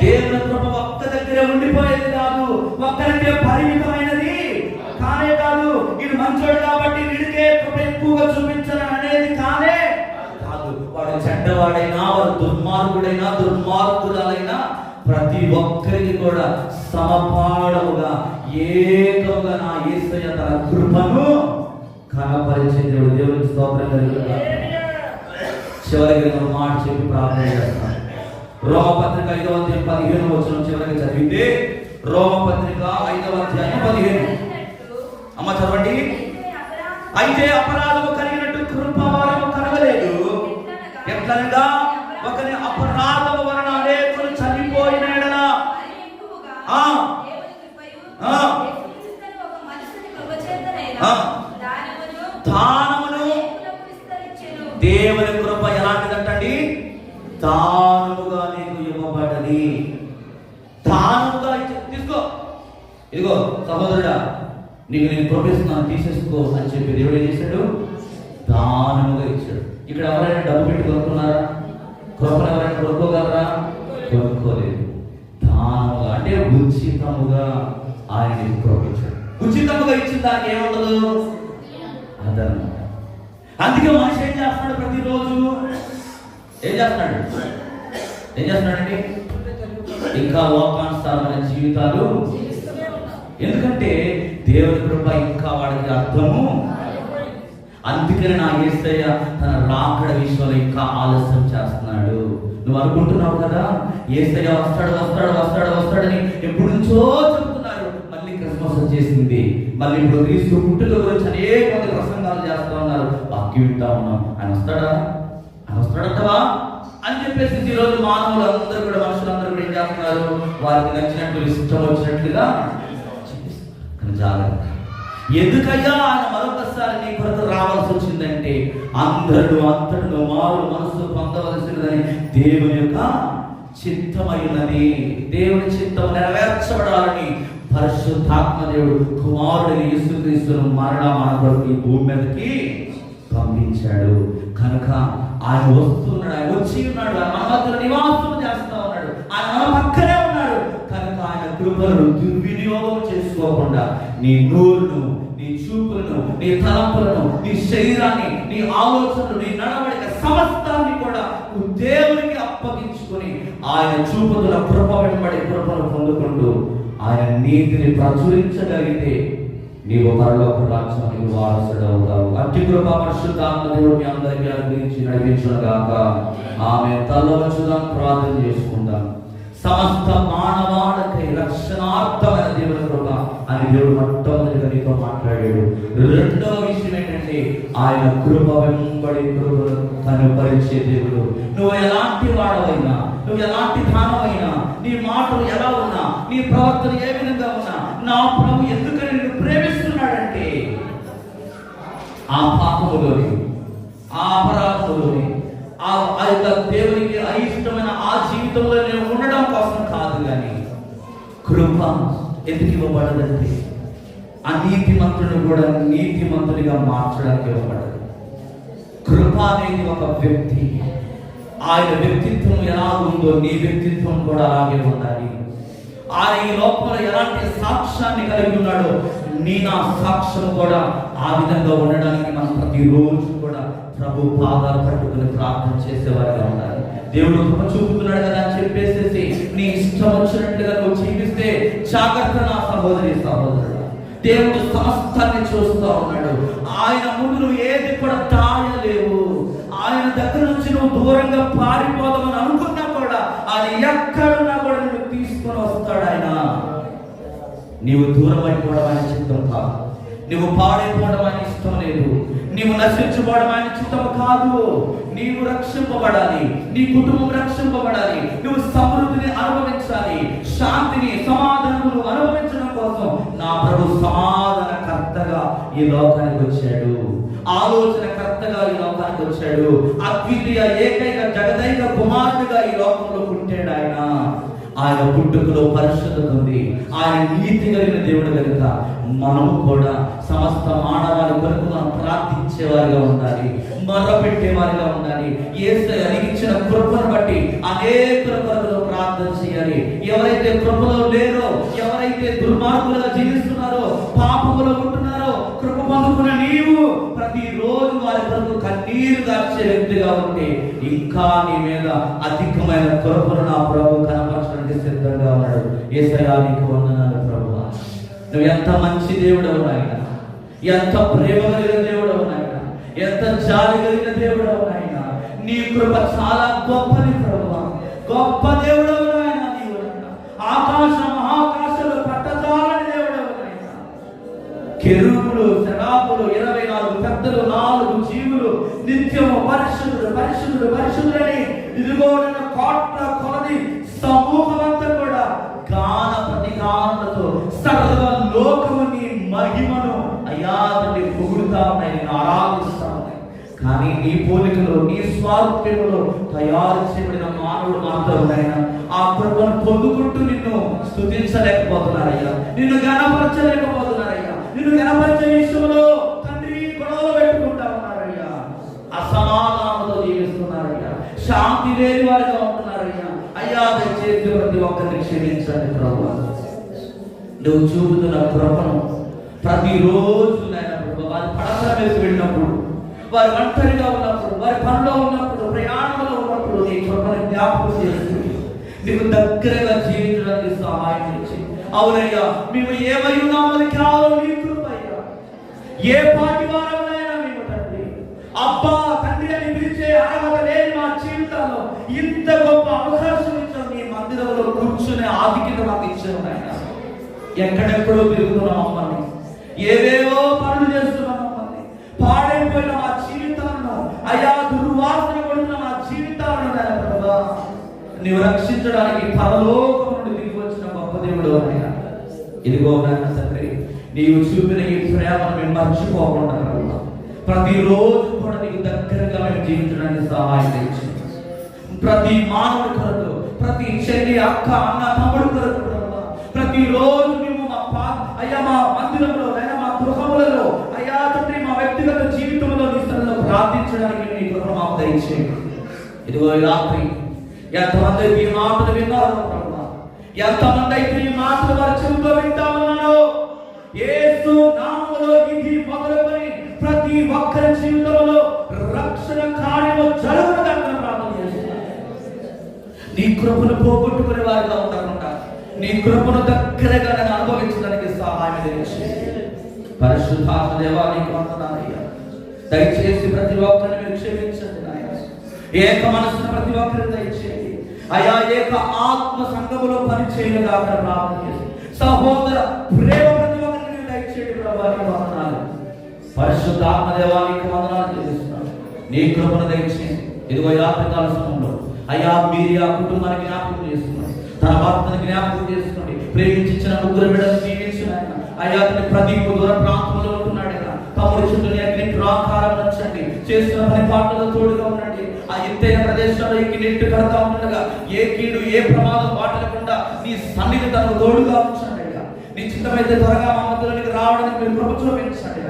దేవుని కృప ఒక్క దగ్గర ఉండిపోయేది కాదు, ఒక్కరికే పరిమితమైనది కానే కాదు. ఇది మంచోడు కాబట్టి వీడికే కృప ఎక్కువగా చూపించాలని అనేది కానే కాదు. వాడు చెడ్డవాడైనా, వాడు దుర్మార్గుడైనా, దుర్మార్గురాలైనా ప్రతి ఒక్కరికి కూడా సమపాడముగా ఏకముగా నా యేసయ్య తన కృపను కనపరిచే దేవుడు. దేవునికి స్తోత్రం కలుగుగాక. చివరికి ఒక మాట చెప్పి ప్రార్థన చేస్తాను. రోమపత్రిక 5:15 చివరికి చదివితే, రోమపత్రిక 5:15 అమ్మ చదవండి. అయితే అపరాధము కలిగినట్టు కృపావరము కలగలేదు. ఎట్లనగా ఒకరి అపరాధము వలన అనేకులు చనిపోయిన ఎడల దానమును, దేవుని కృప ఎలాంటిదంటండి? దానముగా నీకు ఇవ్వబడ్డది. దానముగా తీసుకో, ఇదిగో సహోదరుడా నీకు నేను కృపిస్తున్నాను తీసేసుకో అని చెప్పి దేవుడు ఏం చేశాడు? దానముగా ఇచ్చాడు. ఇక్కడ ఎవరైనా డబ్బు పెట్టి కొనుక్కున్నారా? కృపను ఎవరైనా కొనుక్కోగలరా? కొనుక్కోలేదు. దానముగా అంటే ఉచితముగా ఆయన కృపించాడు. ఉచితముగా ఇచ్చిన దానికి ఏముండదు అదన్నమాట. అందుకే మనిషి ఏం చేస్తున్నాడు? ప్రతిరోజు ఏం చేస్తున్నాడండి? ఇంకా లోకానుసారమైన జీవితాలు ఎందుకంటే దేవుని కృప ఇంకా వాడికి అర్థము. అందుకని నా యేసయ్య తన రాకడ విషయంలో ఇంకా ఆలస్యం చేస్తున్నాడు. నువ్వు అనుకుంటున్నావు కదా యేసయ్య వస్తాడు వస్తాడు వస్తాడు వస్తాడని ఎప్పటి నుంచో చెప్తున్నారు. మళ్ళీ క్రిస్మస్ వచ్చేసింది, మళ్ళీ ఇప్పుడు క్రీస్తు పుట్టుక గురించి అనేక మంది ప్రసంగాలు చేస్తా ఉన్నారు, వాక్యం వింటా ఉన్నాం. ఆయన వస్తాడా, ఆయన వస్తాడంటవా అని చెప్పేసి ఈరోజు మానవులు అందరూ కూడా, మనుషులందరూ కూడా ఏం చేస్తున్నారు, వారికి నచ్చినట్లు ఇష్టం వచ్చినట్లుగా. కానీ జాగ్రత్త, ఎందుకయ్యా ఆయన మరొకసారి నీ కొరకు రావాల్సి వచ్చిందంటే అందరూ అంతటిలో మారు మనసు పొందవలసినదని దేవుని యొక్క చిత్తమైనది. దేవుని చిత్తం నెరవేర్చబడాలని పరిశుద్ధాత్మ దేవుడు కుమారుడిని యేసుక్రీస్తును మన కొరకు ఈ భూమి మీదకి పంపించాడు. కనుక ఆయన వస్తున్నాడు, ఆయన వచ్చి ఉన్నాడు, ఆయన మన మధ్యలో నివాసం చేస్తా ఉన్నాడు, ఆయన మన పక్కనే ఉన్నాడు. కనుక ఆయన కృపను దుర్వినియోగం చేసుకోకుండా నీ నోరును, నీ చూపులను, నీ తలంపులను, నీ శరీరాన్ని, నీ ఆలోచనలు, నీ నడవడిక సమస్తాన్ని కూడా దేవునికి అప్పగించుకొని ఆయన చూపుతున్న కృప వెంబడి కృపను పొందుకుంటూ ఆయన నీతిని ప్రచురించగలిగితే నీవు పరలోక రాజ్యానికి వారసుడవుతావు. అట్టి కృప పరిశుద్ధాత్మ దేవుడు మీ అందరికీ అనుగ్రహించి నడిపించునుగాక. ఆమె తల వంచుదాం, ప్రార్థన చేసుకుందాం. సమస్త మానవాళికై రక్షణార్థమైన దేవుని కృప అని దేవుడు మొట్టమొదటిగా నీతో మాట్లాడాడు. రెండవ విషయం ఏంటంటే ఆయన కృప వెంబడి కృపను కనుపరిచే దేవుడు. నువ్వు ఎలాంటి వాడవైనా, నువ్వు ఎలాంటి దానమైనా, నీ మాటలు ఎలా ఉన్నా, నీ ప్రవర్తన ఏ విధంగా ఉన్నా, నా ప్రభు ఎందుకని నిన్ను ప్రేమిస్తున్నాడంటే ఆ పాపములోని, ఆ అపరాధములోని, ఆ యొక్క దేవునికి అయిష్టమైన ఆ జీవితంలో నేను ఉండడం కోసం కాదు. కానీ కృప ఎందుకు ఇవ్వబడదంటే అనీతిమంతుడిని కూడా నీతిమంతుడిగా మార్చడానికి ఇవ్వబడదు. కృప అనేది ఒక వ్యక్తి, ఆయన వ్యక్తిత్వం ఎలా ఉందో నీ వ్యక్తిత్వం కూడా అలాగే ఉండాలి. ఆయన ఈ లోకంలో ఎలాంటి సాక్ష్యాన్ని కలిగి ఉన్నాడో నీ నా సాక్ష్యం కూడా ఆ విధంగా ఉండడానికి మనం ప్రతిరోజు కూడా ప్రభు పాదాలు పట్టుకుని ప్రార్థన చేసేవారిగా ఉండాలి. దేవుడు కృప చూపుతున్నాడు కదా అని చెప్పేసి నీ ఇష్టం వచ్చినట్లుగా నువ్వు జీవిస్తే జాగ్రత్త నా సహోదరి సహోదరుడు. దేవుడు సమస్తాన్ని చూస్తూ ఉన్నాడు. ఆయన ముందు నువ్వు ఏది కూడా దాయలేవు. ఆయన దగ్గర నుంచి నువ్వు దూరంగా పారిపోదామని అనుకున్నా కూడా అది ఎక్కడున్నా కూడా నువ్వు తీసుకొని వస్తాడు ఆయన. నీవు దూరం అయిపోవడం ఆయన చిత్తం కాదు, నువ్వు పాడైపోవడం ఆయన ఇష్టం లేదు, నీవు నశించుకోవడం ఆయన చిత్తం కాదు. నీవు రక్షింపబడాలి, నీ కుటుంబం రక్షింపబడాలి, నువ్వు సమృద్ధిని అనుభవించాలి, శాంతిని సమాధానమును అనుభవించడం కోసం నా ప్రభు సమాధానకర్తగా ఈ లోకానికి వచ్చాడు, ఆలోచనకర్తగా ఈ లోకానికి వచ్చాడు, అద్వితీయ ఏకైక జగదైక కుమారుడిగా ఈ లోకంలో పుట్టాడు ఆయన. ఆయన పుట్టుకలో పరిశుద్ధత ఉంది, ఆయన నీతి కలిగిన దేవుడు కనుక మనము కూడా సమస్త మానవాళి కొరకు మనం ప్రార్థించేవారిగా ఉండాలి, మొర్రపెట్టేవారిగా ఉండాలి. యేసయ్య ఇచ్చిన కృపను బట్టి అనేకుల కొరకు ప్రార్థన చేయాలి. ఎవరైతే కృపలో లేరో, ఎవరైతే దుర్మార్గులుగా జీవిస్తున్నారో, పాపములో ఉంటున్నారో, కృప పొందుకున్న నీవు ప్రతిరోజు వారి కొరకు కన్నీరు దాచే వ్యక్తిగా ఉంటే ఇంకా నీ మీద అధికమైన కృపను నా ప్రభు కనపరచడానికి సిద్ధంగా ఉన్నాడు. యేసయ్యా నీకు వందనాలు ప్రభువా. నువ్వు ఎంత మంచి దేవుడవు నాయన, ఎంత ప్రేమ కలిగిన దేవుడవు నాయన, ఎంత జాలి కలిగిన దేవుడవు నాయన. నీ కృప చాలా గొప్పది ప్రభువా, గొప్ప దేవుడవు నాయన. నీవు ఆకాశ మహాకాశంలో పట్టజాలని దేవుడవు నాయన. కెరూబులు, శరాబులు, 24 పెద్దలు, 4 జీవులు నిత్యము పరిశుద్ధుడు పరిశుద్ధుడు పరిశుద్ధుడని ఇదిగో కోట్ల కొలది సమూహమంతా కూడా గాన ప్రతిగానలతో సకల లోకము నీ మహిమను అయ్యా తండ్రి పొగుడుతా ఉన్నాయి, నేను ఆరాధిస్తా ఉన్నాయి. కానీ నీ పోలికలో, నీ స్వారూప్యంలో తయారు చేయబడిన మానవుడు మాత్రం ఆయన ఆ కృపను పొందుకుంటూ నిన్ను స్తుతించలేకపోతున్నారయ్యా, నిన్ను గణపరచలేకపోతున్నారయ్యా. నిన్ను గణపరిచే విషయంలో తండ్రి గొడవలు పెట్టుకుంటా ఉన్నారయ్యా, అసమాధానంతో జీవిస్తున్నారయ్యా, శాంతి లేని వారిగా ఉంటున్నారయ్యా. అయ్యా దయచేసి ప్రతి ఒక్కరిని క్షమించండి ప్రభువా. నువ్వు చూపుతున్న కృపను ప్రతిరోజు నాయన ప్రభు వారి పడకల మీద వెళ్ళినప్పుడు, వారి ఒంటరిగా ఉన్నప్పుడు, వారి పనిలో ఉన్నప్పుడు, ప్రయాణంలో ఉన్నప్పుడు నీ కృపను జ్ఞాపకం చేసుకుని నీకు దగ్గరగా జీవించడానికి సహాయం ఇచ్చి అవునయ్యా, మేము ఏమై ఉన్నామని కేవలం నీ కృప అయ్యా. ఏ పాటి వారమైనా మేము తండ్రి, అబ్బా తండ్రి అని పిలిచే అర్హత లేని మా జీవితాల్లో ఇంత గొప్ప అవకాశం ఇచ్చావు. నీ మందిరంలో కూర్చునే ఆధిక్యత మాకు ఇచ్చావు నాయన. ఎక్కడెక్కడో తిరుగుతున్నాం అమ్మని, ఏవేవో పనులు చేస్తున్నాం అమ్మని, పాడైపోయిన మా జీవితాలను అయా, దుర్వాసన పడిన మా జీవితాలను ప్రభా నీవు రక్షించడానికి పరలోకం నుండి దిగి వచ్చిన గొప్ప దేవుడు అయినా. ఇదిగో నాయన తండ్రి, నీవు చూపిన ఈ ప్రేమను మేము మర్చిపోకుండా ప్రతిరోజు కూడా నీకు దగ్గరగా మేము జీవించడానికి సహాయం చేయించు. ప్రతి మానవుడి కొరకు, ప్రతి చెల్లి, అక్క, అన్న, తమ్ముడు కొరకు ప్రతిరోజు మేము అయ్యా మా మందిరంలో అయినా మా గృహములలో అయ్యా తండ్రి మా వ్యక్తిగత జీవితంలో నీ స్థలంలో ప్రార్థించడానికి నీ కృప మాకు దయచేయండి. ఇదిగో ఈ రాత్రి ఎంతమంది అయితే ఈ మాటలు విన్నారో ప్రభా, ఎంతమంది అయితే ఈ మాటలు వారి చెవిలో వింటా ఉన్నారో, యేసు నామములో ఇది మొదలుకొని ప్రతి ఒక్కరి జీవితంలో రక్షణ కార్యము జరుగుతుందని ప్రార్థన చేస్తున్నాను. నీ కృపను పోగొట్టుకునే వారిగా ఉండకుండా నీ కృపను దగ్గరగా నేను అనుభవించడానికి సహాయం చేయండి. పరిశుద్ధాత్మ దేవా నీకు వందనాలయ్యా. దయచేసి ప్రతి ఒక్కరిని మీరు క్షమించండి నాయన. ఏక మనసును ప్రతి ఒక్కరిని దయచేయండి అయా. ఏక ఆత్మ సంఘములో పనిచేయగా ప్రార్థన చేసి సహోదర ప్రేమ ప్రతి ఒక్కరిని దయచేయండి ప్రభా. నీకు వందనాలు. పరిశుద్ధాత్మ దేవా నీకు వందనాలు చేస్తున్నాను. నీ కృపను దయచేయండి. ఇదిగో యాత్రికాల సమయంలో అయ్యా మీరు ఆ కుటుంబాన్ని జ్ఞాపకం చేస్తున్నారు, తన భర్తను జ్ఞాపకం చేసుకోండి. ప్రేమించిన ముగ్గురు బిడ్డలు దీవించిన అయ్యా. ప్రదీప్ దూర ప్రాంతంలో ఉంటున్నాడు, తమ్ముడు చుట్టూ అగ్ని ప్రాకారం ఉంచండి. చేస్తున్న పని పాటలో తోడుగా ఉండండి. ఆ ఎత్తైన ప్రదేశంలో ఈ నెట్టు కడతా ఉండగా ఏ కీడు ఏ ప్రమాదం వాటకుండా నీ సన్నిధి తనకు తోడుగా ఉంచండి అయ్యా. నీ చిత్తమైతే త్వరగా మా మధ్యలోనికి రావడానికి మీరు కృప చూపించండి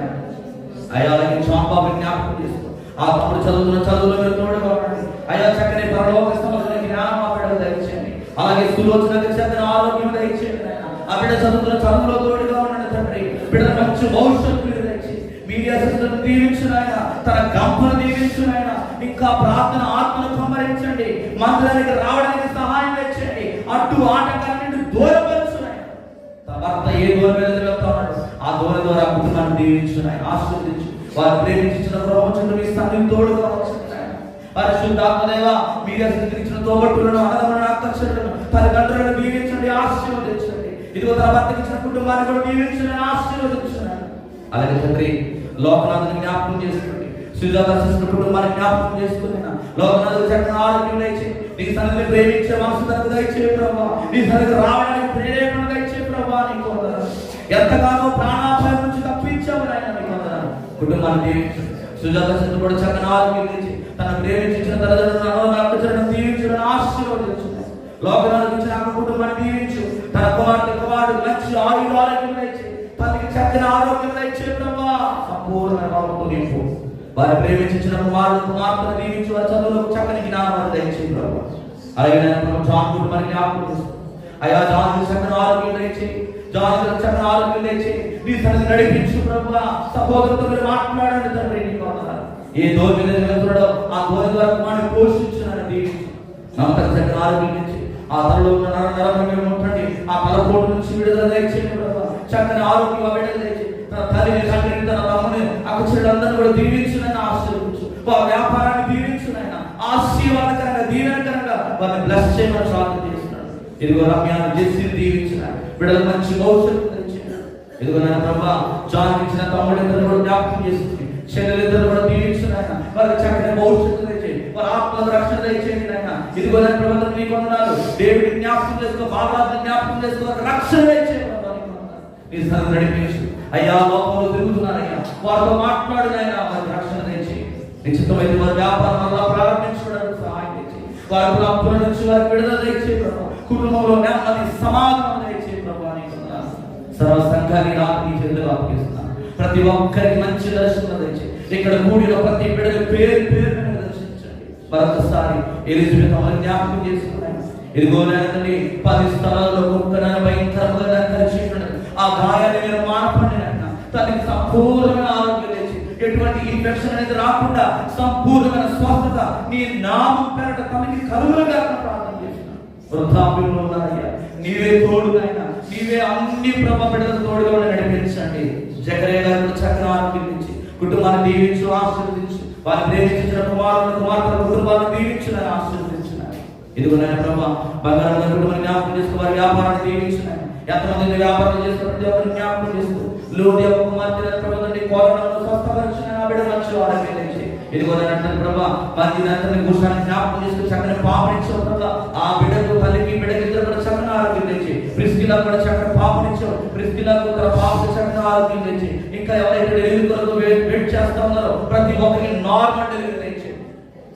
అయ్యా. అలాగే చాంబాబు జ్ఞాపకం చేసుకో. ఆ తమ్ముడు చదువులో మీరు తోడుగా ఉండండి అయ్యా. చక్కని పరలోక సంబంధించిన జ్ఞానం ఆ బిడ్డలు దయచేయండి. అలాగే సులోచనకు చెందిన ఆరోగ్యం దయచేయండి. ఆ బిడ్డ చదువులో తోడుగా ఉండండి తండ్రి. బిడ్డ మంచి భవిష్యత్తు మీరు దయచేయండి. మీడియా సిస్టమ్ దీవించిన ఆయన, తన గంపను దీవించిన ఆయన. ఇంకా ప్రార్థన ఆత్మను సంహరించండి. మందిరానికి రావడానికి సహాయం తెచ్చండి. అటు ఆటకాన్ని దూరపరచున భర్త ఏ దూరం మీద వెళ్తా ఉన్నాడు ఆ దూరం ద్వారా కుటుంబాన్ని దీవించిన ఆయన. ఆశీర్వదించు. వారు ప్రేమించిన ప్రవచనం మీ స్థానం తోడుగా వచ్చిన పరిశుద్ధాత్మ దేవా మీడియా ఇచ్చిన తోబట్టులను, అన్నదమ్ములను, అక్కచెల్లెలను, తల్లిదండ్రులను దీవించండి, ఆశీర్వదించండి. ఇదిగో తన భర్తకి ఇచ్చిన కుటుంబాన్ని కూడా దీవించండి, ఆశీర్వదించండి. అలాగే తండ్రి లోకనాథుని జ్ఞాపకం చేసుకోండి. సుజాత సిస్టర్ కుటుంబాన్ని జ్ఞాపకం చేసుకుని లోకనాథుని చక్కని ఆరోగ్యం దయచేయి. నీ సన్నిధిని ప్రేమించే మనసు తనకు దయచేయి ప్రభా. నీ సన్నిధికి రావడానికి ప్రేరేపణ దయచేయి ప్రభా. నీకు వందనాలు. ఎంతగానో ప్రాణాపాయం నుంచి తప్పించావు నాయన, నీకు వందనాలు. కుటుంబాన్ని దీవించండి. సుజాత సిస్టర్ కూడా చక్కని ఆరోగ్యం తెచ్చి తన ప్రేమించిన తల్లిదండ్రులను దీవించడం ఆశీర్వదించు. లోకనాథుని ఇచ్చిన కుటుంబాన్ని దీవించు. తన కుమారుడు మంచి ఆరోగ్యం దయచేయి. తనకి చక్కని ఆరోగ్యం దయచేయి ప్రభా. సంపూర్ణ బాబుతో నింపు. వారి ప్రేమించిన కుమార్తెను దీవించి వారి చదువులో చక్కని జ్ఞానాన్ని దయచేయి ప్రభా. అలాగే నేను జాన్ కుటుంబాన్ని జ్ఞాపకం చేస్తాను అయ్యా. జాన్ చక్కని ఆరోగ్యం దయచేయి. జాన్ చక్కని ఆరోగ్యం దయచేయి. నీ సన్నిధిని నడిపించు ప్రభా. సహోదరులతో మీరు మాట్లాడండి తండ్రి. నీకు వందనాలు. ఏ దోర మీద వెళ్తున్నాడో ఆ దోర ద్వారా కుమారుని పోషించున్నాను దీవించు. నమ్మకం చక్కని ఆరోగ్యం నుంచి ఆ తలలో ఉన్న నరం ఉంటండి. ఆ తలపోటు నుంచి విడుదల దయచేయండి ప్రభా. చక్కని ఆరోగ్యం విడుదల దయచేయండి. తన తల్లిని, తండ్రిని, తన తమ్ముని, అక్కచెల్లెలందరినీ కూడా దీవించునైనా ఆశీర్వదించు. వారి వ్యాపారాన్ని దీవించునైనా ఆశీర్వాదకరంగా దీవెనకరంగా వారిని బ్లెస్ చేయమని ప్రార్థన చేస్తున్నాడు. ఇదిగో రమ్యాన్ని చేసి దీవించిన బిడ్డలు మంచి భవిష్యత్తు తెచ్చింది. ఇదిగో నాయన ప్రభా జాన్ ఇచ్చిన తమ్ముడిద్దరు కూడా జ్ఞాపకం చేస్తుంది. చెల్లెలిద్దరు కూడా దీవించునైనా వారికి చక్కని భవిష్యత్తు తెచ్చేయండి. వారి ఆత్మల రక్షణ తెచ్చేయండి నాయన. ఇదిగో నా ప్రభుత్వం నీకు వందనాలు. దేవుడిని జ్ఞాపకం చేసుకో, బాబాని జ్ఞాపకం చేసుకో, రక్షణ తెచ్చేయండి. నీ సన్నిధిని నడిపించు అయ్యా. లోకంలో తిరుగుతున్నారయ్యా, వారితో మాట్లాడినైనా వారి రక్షణ తెచ్చి నిశ్చితమైతే వారి వ్యాపారం వల్ల ప్రారంభించుకోవడానికి సహాయం తెచ్చి వారి అప్పుల నుంచి వారికి విడుదల తెచ్చే ప్రభావ. కుటుంబంలో నెమ్మది సమాధానం తెచ్చే ప్రభావ. సర్వ సంఘాన్ని రాత్రి చెందులు అప్పగిస్తున్నాను. ప్రతి ఒక్కరికి మంచి దర్శనం తెచ్చి ఇక్కడ కూడిన ప్రతి బిడ్డలు పేరు దర్శించండి. మరొకసారి ఎలిజబెత్ అమ్మని జ్ఞాపకం చేసుకున్నాను. ఇదిగో తండ్రి 10 స్థలాల్లో కుక్కనని భయంకరంగా కలిసి ఆ గాయాన్ని మీరు మానపండి తనకి సంపూర్ణమైన ఆరోగ్యం తెచ్చి ఎటువంటి ఇన్ఫెక్షన్ అనేది రాకుండా సంపూర్ణమైన స్వస్థత నీ నామం పేరట తనకి కలుగులుగా ప్రార్థన చేస్తున్నాను. వృద్ధాప్యంలో ఉన్నారయ్యా, నీవే తోడునైనా నీవే ఇవే అన్ని ప్రభా బిడ్డలకు తోడుగా ఉండి నడిపించండి. జకరియా గారు చక్కని ఆరోగ్యం ఇచ్చి కుటుంబాన్ని దీవించు, ఆశీర్వదించు. వారు ప్రేమించిన కుమారులను కుమార్తెల కుటుంబాలను దీవించునని ఆశీర్వదించున్నాను. ఇదిగో నాయన ప్రభా బంగారం గారి కుటుంబాన్ని జ్ఞాపకం చేసుకో, వారి వ్యాపారాన్ని దీవించున్నాను. ఎంతమంది వ్యాపారం చేస్తూ ప్రతి ఒక్కరిని జ్ఞాపకం చేస్తూ లోడి కుమార్తె ప్రభుత్వం కోరడంలో స్వస్థపరిచిన బిడ్డ మంచి వారికి ఇదిగో ప్రభా మంది కూర్చొని జ్ఞాపకం చేసుకుని చక్కని పాపనిచ్చావు ప్రభా. ఆ బిడ్డకు తల్లికి బిడ్డకి ఇద్దరు కూడా చక్కని ఆరోగ్యం తెచ్చి, ప్రిస్కిలా కూడా చక్కని పాపనిచ్చావు. ప్రిస్కిలాకు తన పాపకు చక్కని ఆరోగ్యం తెచ్చి, ఇంకా ఎవరైతే డెలివరీ కొరకు వెయిట్ చేస్తా ఉన్నారో ప్రతి ఒక్కరికి నార్మల్ డెలివరీ తెచ్చి.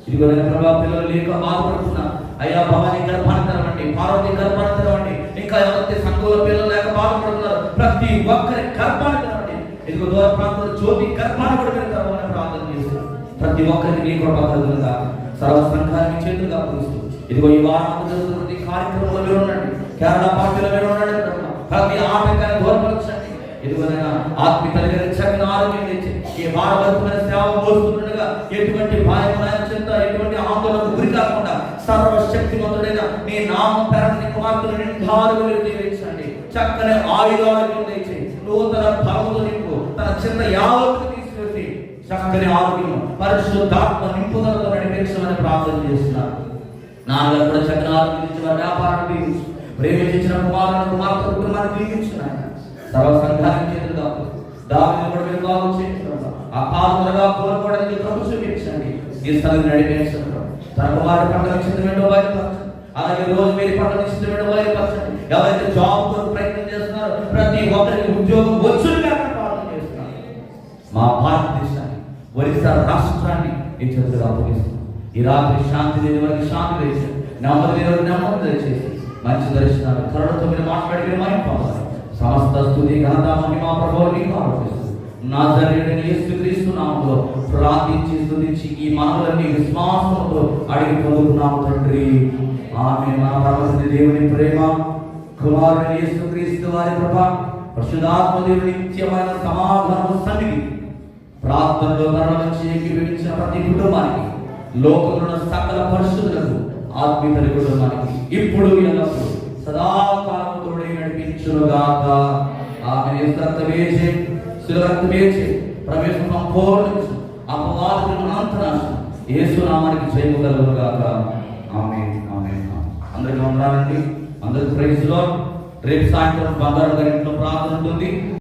ఇదిగో ప్రభా పిల్లలు లేక బాధపడుతున్నా అయ్యా భవాని గర్భాన్ని తెరవండి, పార్వతి గర్భాన్ని తెరవండి. ఇంకా ఎవరైతే సంఘంలో పిల్లలు లేక బాధపడుతున్నారు ప్రతి ఒక్కరి గర్భాన్ని తెరవండి. ఇదిగో దూర ప్రాంతంలో జ్యోతి గర్భాన్ని కూడా మీరు తెరవని ప్రార్థన చేస్తున్నారు. ప్రతి ఒక్కరికి నీ కృప కలుగునుగా. సర్వ సంఘానికి చేతులుగా పూజిస్తూ ఇదిగో ఈ వారం జరుగుతున్న కార్యక్రమంలో మీరు ఉండండి, కేరళ పార్టీలో మీరు ఉండండి. ప్రతి ఆటంకాన్ని దూరపరచండి. ఇదిగోనైనా ఆత్మీయ చక్కని ఆరోగ్యం తెచ్చి ఈ భారతమైన సేవ పోస్తుండగా ఎటువంటి భయం చింత ఎటువంటి ఆందోళనకు గురి కాకుండా సర్వశక్తివంతుడైన నీ నామం పేరని కుమార్తెలు నిండారుగా దీవించండి. చక్కని ఆయుధారోగ్యం తెచ్చి నూతన బలముతో నింపు, తన చిన్న యావత్తు తీసుకెళ్ళి చక్కని ఆరోగ్యం పరిశుద్ధాత్మ నింపుదలతో నడిపించమని ప్రార్థన చేస్తున్నారు. నాన్నగారు కూడా చక్కని ఆరోగ్యం ఇచ్చి వారి వ్యాపారాన్ని దీవించు, ప్రేమించిన కుమారులను కుమార్తె కుటుంబాన్ని దీవించున్నాయి. సర్వ సంఘానికి చేతులుగా దావిని కూడా మీరు బాగు చేయించడం, ఆ పాత్రగా కోరుకోవడానికి ప్రభు చూపించండి. ఈ స్థలం నడిపించండి. తన కుమారుడు పట్ల నిశ్చితమైన బయలుపరచండి. అలాగే రోజు మీరు పట్ల నిశ్చితమైన బయలుపరచండి. ఎవరైతే జాబ్ కొరకు ప్రయత్నం చేస్తున్నారో ప్రతి ఒక్కరికి ఉద్యోగం వచ్చుగా ప్రార్థన చేస్తున్నారు. మా భారతదేశాన్ని, ఒరిస్సా రాష్ట్రాన్ని ఈ చేతులుగా అప్పగిస్తున్నాం. ఈ రాత్రి శాంతి లేని వారికి శాంతి తెచ్చి, నెమ్మది లేని వారికి నెమ్మది తెచ్చేసి మంచి దర్శనాలు త్వరతో మీరు మాట్లాడి మీరు మైపోవాలి. సమస్త స్తుతి ఘనత మహిమ ప్రభువు నీకు ఆరోపిస్తూ నాజరేయుడైన యేసుక్రీస్తు నామములో ప్రార్థించి స్తుతించి ఈ మనవులన్నీ విశ్వాసంతో అడిగి పొందుకున్నాము తండ్రి. ఆమేన్. మన పరమతండ్రి దేవుని ప్రేమ, కుమారుడైన యేసుక్రీస్తు వారి కృప, పరిశుద్ధాత్మ దేవుని నిత్యమైన సమాధానము సన్నిధి ప్రార్థనలో తరలించి ఏకీభవించిన ప్రతి కుటుంబానికి, లోకంలో సకల పరిశుద్ధులకు, ఆత్మీయ కుటుంబానికి ఇప్పుడు ఎల్లప్పుడూ సదాకాలం తోడై నడిపించునుగాక. ఆమె రక్తమేచే శిలరక్తమేచే ప్రవేశం సంపూర్ణించు, అపవాదులను అంతనాశనం యేసు నామానికి జయము కలుగునుగాక. ఆమేన్. ఆమేన్. అందరికీ వందనాలండి. అందరికీ ప్రైజ్ లార్డ్. రేపు సాయంత్రం బంగారు గారి ఇంట్లో ప్రార్థన ఉంటుంది.